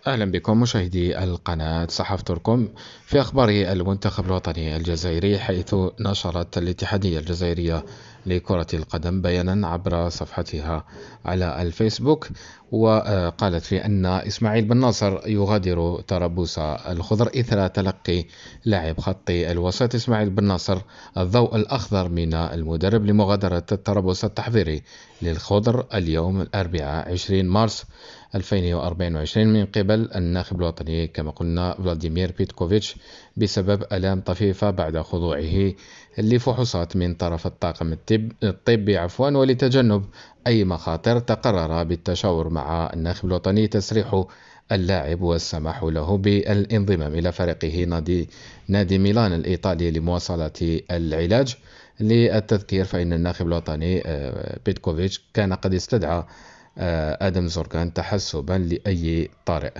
أهلا بكم مشاهدي القناة صحف تركم في أخبار المنتخب الوطني الجزائري، حيث نشرت الاتحادية الجزائرية لكرة القدم بيانا عبر صفحتها على الفيسبوك، وقالت فيه أن إسماعيل بن ناصر يغادر طرابلس الخضر إثر تلقي لاعب خط الوسط إسماعيل بن ناصر الضوء الأخضر من المدرب لمغادرة طرابلس التحضيري للخضر اليوم الأربعاء 20 مارس 2024 من قبل الناخب الوطني كما قلنا فلاديمير بيتكوفيتش بسبب آلام طفيفة بعد خضوعه لفحوصات من طرف الطاقم الطبي ولتجنب أي مخاطر تقرر بالتشاور مع الناخب الوطني تسريح اللاعب والسماح له بالانضمام إلى فريقه نادي ميلان الإيطالي لمواصلة العلاج. للتذكير فإن الناخب الوطني بيتكوفيتش كان قد استدعى آدم زورغان تحسبا لأي طارئ.